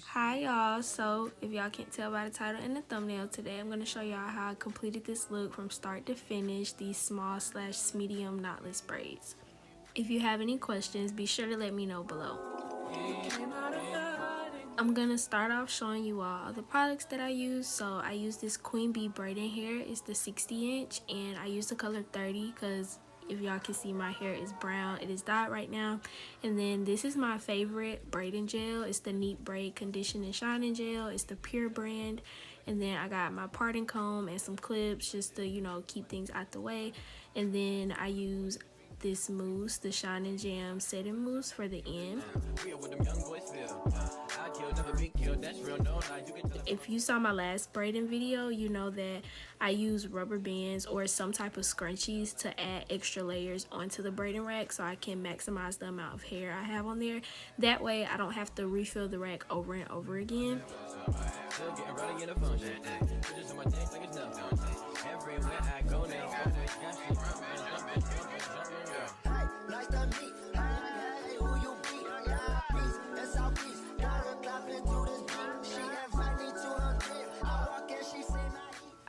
Hi y'all, so if y'all can't tell by the title and the thumbnail, today I'm going to show y'all how I completed this look from start to finish, these small/medium knotless braids. If you have any questions, be sure to let me know below. I'm going to start off showing you all the products that I use. So I use this Queen Bee braiding hair. It's the 60-inch and I use the color 30 because if y'all can see, my hair is brown. It is dyed right now. And then this is my favorite braiding gel. It's the Neat Braid Condition and Shining Gel. It's the Pure brand. And then I got my parting comb and some clips just to, you know, keep things out the way. And then I use this mousse, the Shining Jam setting mousse for the end. If you saw my last braiding video, you know that I use rubber bands or some type of scrunchies to add extra layers onto the braiding rack so I can maximize the amount of hair I have on there. That way I don't have to refill the rack over and over again.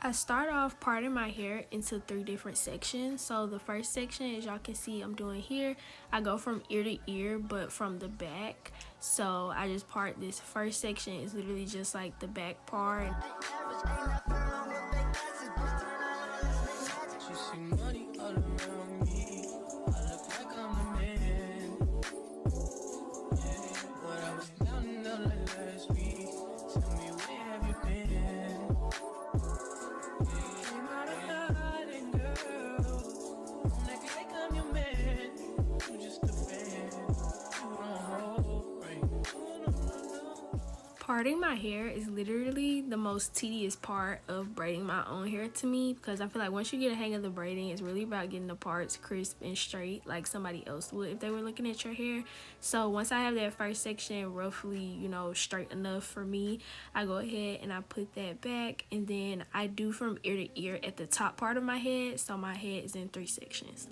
I start off parting my hair into 3 different sections. So the first section, as y'all can see I'm doing here, I go from ear to ear but from the back. So I just part this first section. Is literally just like the back part. Parting my hair is literally the most tedious part of braiding my own hair to me, because I feel like once you get a hang of the braiding, it's really about getting the parts crisp and straight like somebody else would if they were looking at your hair. So once I have that first section roughly, you know, straight enough for me, I go ahead and I put that back, and then I do from ear to ear at the top part of my head, so my head is in 3 sections.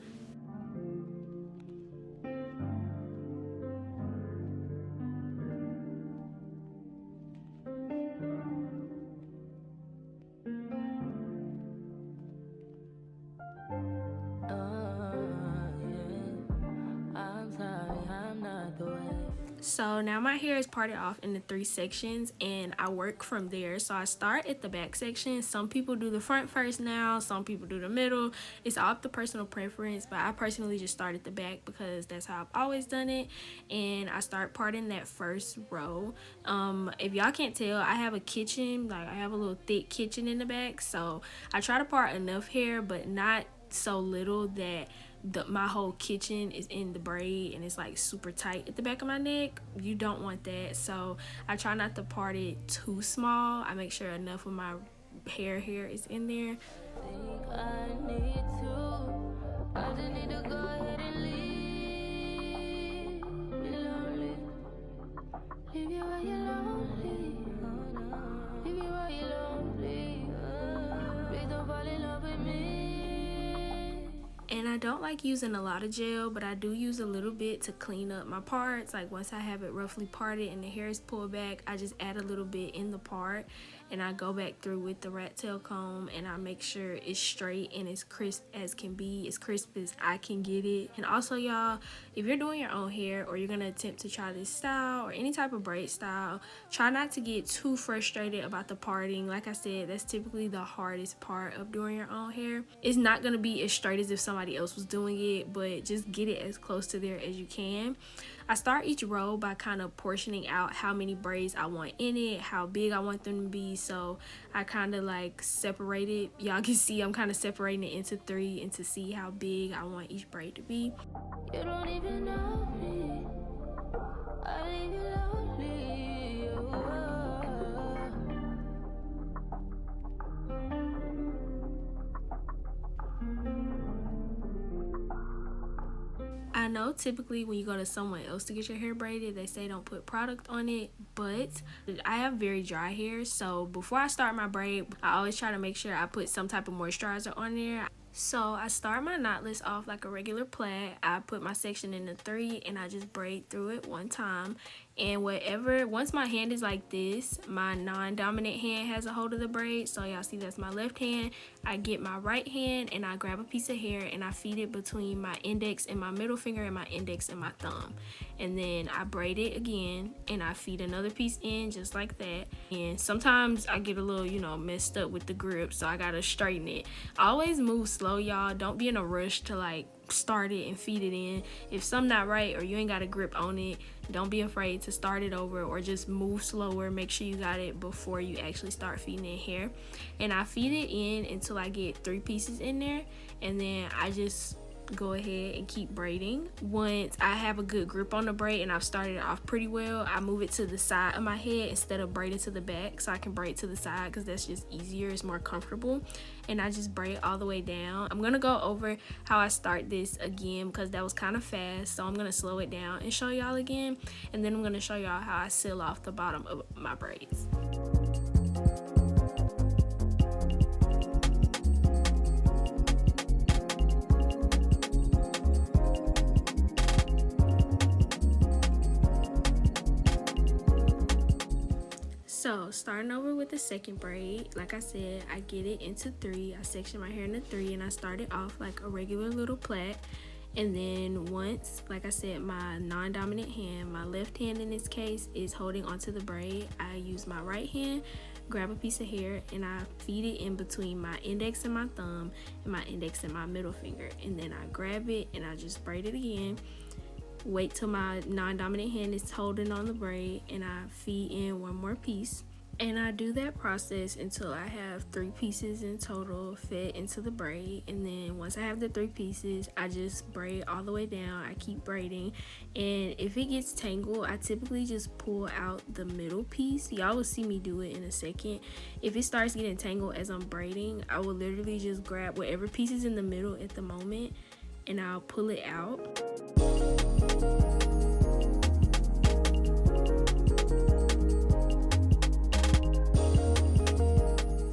So now my hair is parted off into 3 sections and I work from there. So I start at the back section. Some people do the front first now, some people do the middle. It's all up to personal preference, but I personally just start at the back because that's how I've always done it. And I start parting that first row. If y'all can't tell, I have a kitchen, like I have a little thick kitchen in the back. So I try to part enough hair, but not so little that my whole kitchen is in the braid and it's like super tight at the back of my neck. You don't want that, so I try not to part it too small. I make sure enough of my hair is in there. And I don't like using a lot of gel, but I do use a little bit to clean up my parts. Like once I have it roughly parted and the hair is pulled back, I just add a little bit in the part and I go back through with the rat tail comb and I make sure it's straight and as crisp as can be, as crisp as I can get it. And also y'all, if you're doing your own hair or you're gonna attempt to try this style or any type of braid style, try not to get too frustrated about the parting. Like I said, that's typically the hardest part of doing your own hair. It's not gonna be as straight as if somebody else was doing it, but just get it as close to there as you can. I start each row by kind of portioning out how many braids I want in it, how big I want them to be. So I kind of like separate it. Y'all can see I'm kind of separating it into 3 and to see how big I want each braid to be. You don't even know me. I leave you lonely. I know typically when you go to someone else to get your hair braided, they say don't put product on it, but I have very dry hair, so before I start my braid, I always try to make sure I put some type of moisturizer on there. So I start my knotless off like a regular plaid. I put my section in the 3 and I just braid through it one time. And once my hand is like this, my non-dominant hand has a hold of the braid. So y'all see that's my left hand. I get my right hand and I grab a piece of hair and I feed it between my index and my middle finger and my index and my thumb. And then I braid it again and I feed another piece in just like that. And sometimes I get a little, messed up with the grip, so I gotta straighten it. I always move slow, y'all. Don't be in a rush to like start it and feed it in. If something not right or you ain't got a grip on it, don't be afraid to start it over or just move slower. Make sure you got it before you actually start feeding it hair. And I feed it in until I get 3 pieces in there, and then I just go ahead and keep braiding. Once I have a good grip on the braid and I've started it off pretty well, I move it to the side of my head instead of braiding to the back, so I can braid to the side because that's just easier, it's more comfortable. And I just braid all the way down. I'm gonna go over how I start this again because that was kind of fast, so I'm gonna slow it down and show y'all again, and then I'm gonna show y'all how I seal off the bottom of my braids. So starting over with the second braid, like I said, I get it into 3. I section my hair into 3 and I start it off like a regular little plait. And then once, like I said, my non-dominant hand, my left hand in this case, is holding onto the braid, I use my right hand, grab a piece of hair, and I feed it in between my index and my thumb and my index and my middle finger. And then I grab it and I just braid it again. Wait till my non-dominant hand is holding on the braid and I feed in 1 more piece. And I do that process until I have 3 pieces in total fit into the braid. And then once I have the 3 pieces, I just braid all the way down. I keep braiding. And if it gets tangled, I typically just pull out the middle piece. Y'all will see me do it in a second. If it starts getting tangled as I'm braiding, I will literally just grab whatever piece is in the middle at the moment and I'll pull it out.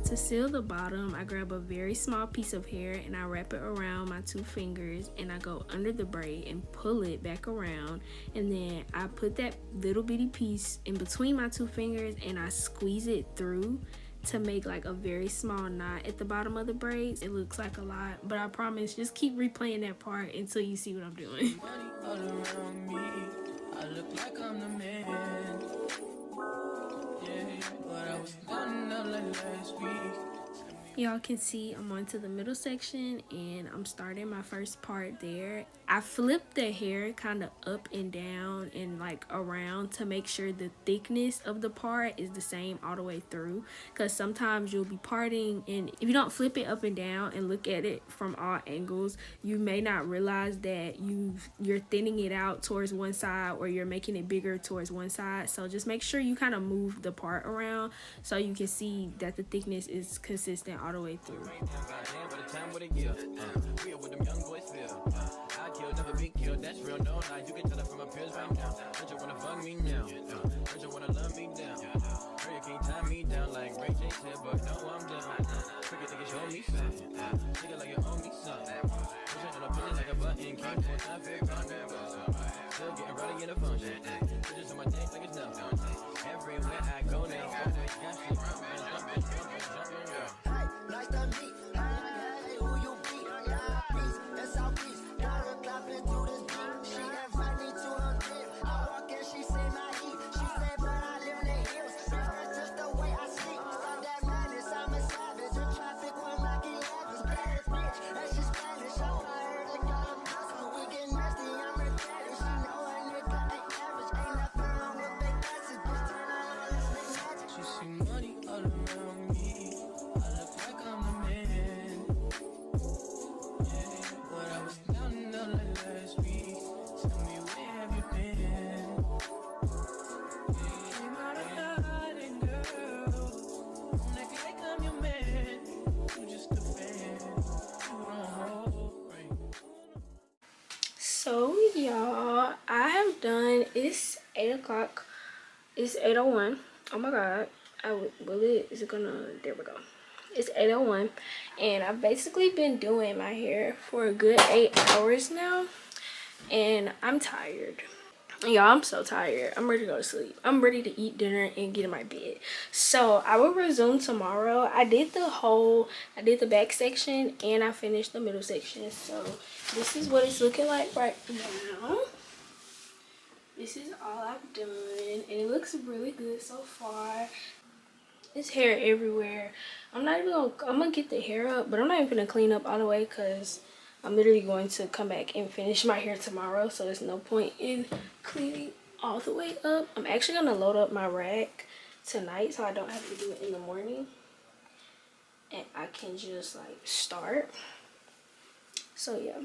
To seal the bottom, I grab a very small piece of hair and I wrap it around my 2 fingers and I go under the braid and pull it back around, and then I put that little bitty piece in between my 2 fingers and I squeeze it through to make like a very small knot at the bottom of the braids. It looks like a lot, but I promise, just keep replaying that part until you see what I'm doing. Y'all can see I'm onto the middle section and I'm starting my first part there. I flip the hair kind of up and down and like around to make sure the thickness of the part is the same all the way through, because sometimes you'll be parting and if you don't flip it up and down and look at it from all angles, you may not realize that you're thinning it out towards one side or you're making it bigger towards one side. So just make sure you kind of move the part around so you can see that the thickness is consistent all the way through. So y'all, I have done, it's 8 o'clock, it's 8:01. Oh my god, is it gonna, there we go. It's 8:01, and I've basically been doing my hair for a good 8 hours now, and I'm tired. Y'all, I'm so tired. I'm ready to go to sleep. I'm ready to eat dinner and get in my bed. So I will resume tomorrow. I did the back section and I finished the middle section. So this is what it's looking like right now. This is all I've done, and it looks really good so far. There's hair everywhere. I'm gonna get the hair up, but I'm not even gonna clean up all the way because I'm literally going to come back and finish my hair tomorrow, so there's no point in cleaning all the way up. I'm actually gonna load up my rack tonight so I don't have to do it in the morning, and I can just like start. So yeah,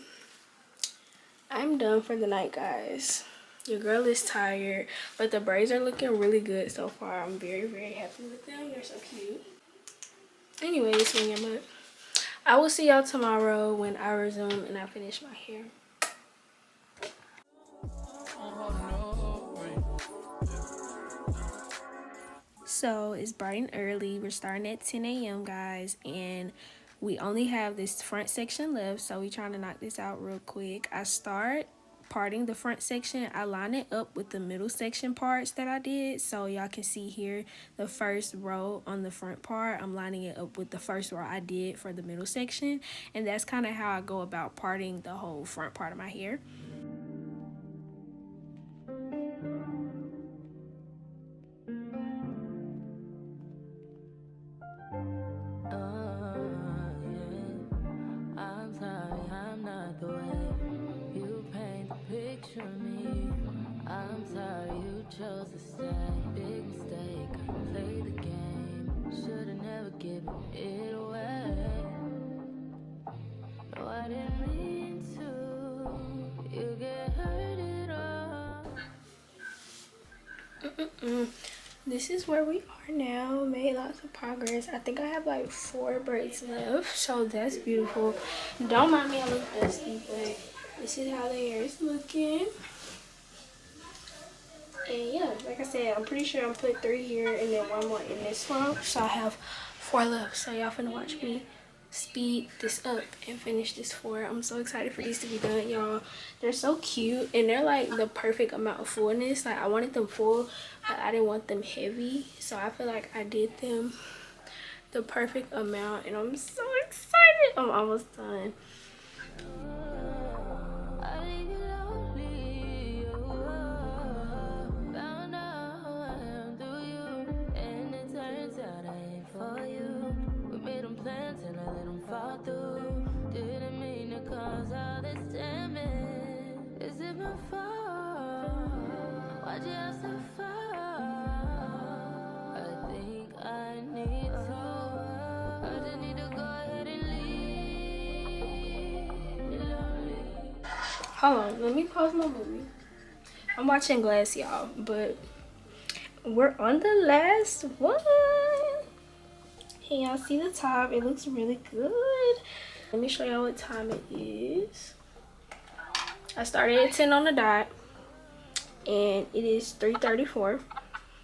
I'm done for the night, guys. Your girl is tired, but the braids are looking really good so far. I'm very, very happy with them. They're so cute. Anyways, I will see y'all tomorrow when I resume and I finish my hair. So it's bright and early. We're starting at 10 a.m. guys, and we only have this front section left, so we're trying to knock this out real quick. I start parting the front section. I line it up with the middle section parts that I did, so y'all can see here the first row on the front part. I'm lining it up with the first row I did for the middle section, and that's kind of how I go about parting the whole front part of my hair. I'm sorry you chose to stay. Big mistake, play the game. Should've never given it away. No, I didn't mean to. You get hurt at all. This is where we are now. Made lots of progress. I think I have like 4 braids left, so that's beautiful. Don't mind me, I look dusty, but this is how the hair is looking. And yeah, like I said, I'm pretty sure I'm put 3 here and then 1 more in this one, so I have 4 left. So y'all finna watch me speed this up and finish this 4. I'm so excited for these to be done, y'all. They're so cute, and they're like the perfect amount of fullness. Like I wanted them full, but I didn't want them heavy, so I feel like I did them the perfect amount, and I'm so excited. I'm almost done. Didn't mean to cause all this damage. Is it my fault? Why'd you have to fall? I think I need to. I just need to go ahead and leave. Hold on, let me pause my movie. I'm watching Glass, y'all, but we're on the last one. Can y'all see the top? It looks really good. Let me show y'all what time it is. I started at 10 on the dot, and it is 3:34.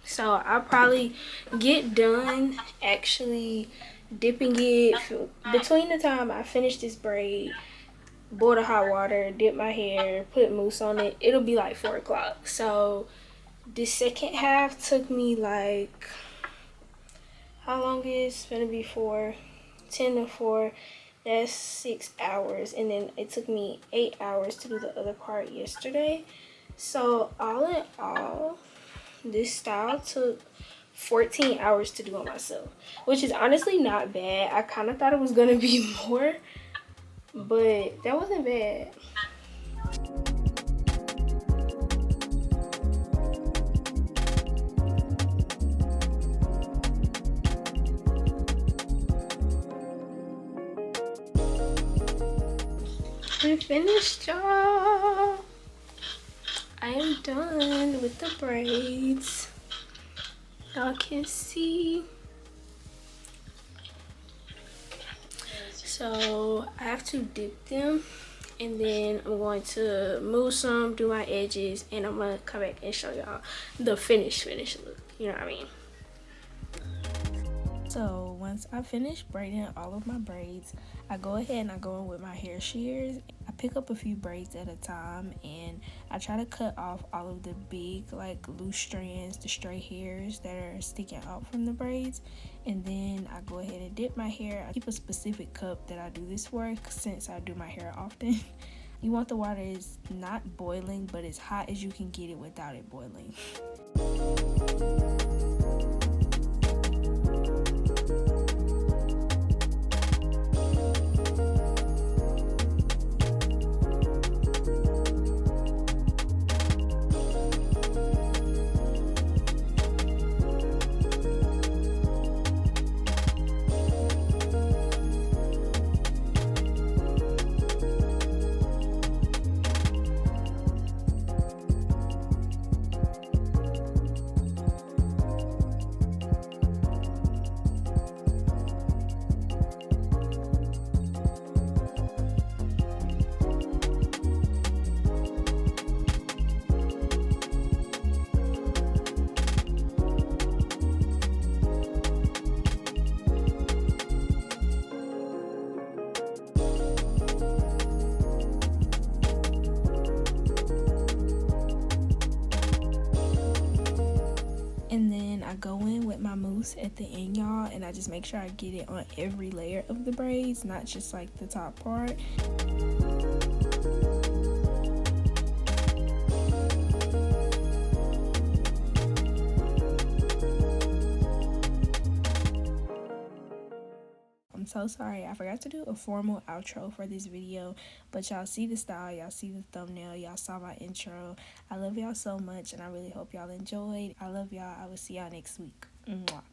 So I'll probably get done actually dipping it between the time I finish this braid, boil the hot water, dip my hair, put mousse on it. It'll be like 4 o'clock. So this second half took me like, how long is it gonna be? 10 to 4. That's 6 hours, and then it took me 8 hours to do the other part yesterday. So all in all, this style took 14 hours to do on myself, which is honestly not bad. I kind of thought it was gonna be more, but that wasn't bad. We finished, y'all. I am done with the braids. Y'all can see. So I have to dip them, and then I'm going to mousse them, do my edges, and I'm gonna come back and show y'all the finished look. You know what I mean? So once I finish braiding all of my braids, I go ahead and I go in with my hair shears. I pick up a few braids at a time and I try to cut off all of the big like loose strands, the stray hairs that are sticking out from the braids. And then I go ahead and dip my hair. I keep a specific cup that I do this for since I do my hair often. You want the water is not boiling, but as hot as you can get it without it boiling. And then I go in with my mousse at the end, y'all, and I just make sure I get it on every layer of the braids, not just like the top part. I'm so sorry, I forgot to do a formal outro for this video, but y'all see the style, y'all see the thumbnail, y'all saw my intro. I love y'all so much and I really hope y'all enjoyed. I love y'all. I will see y'all next week. Mwah.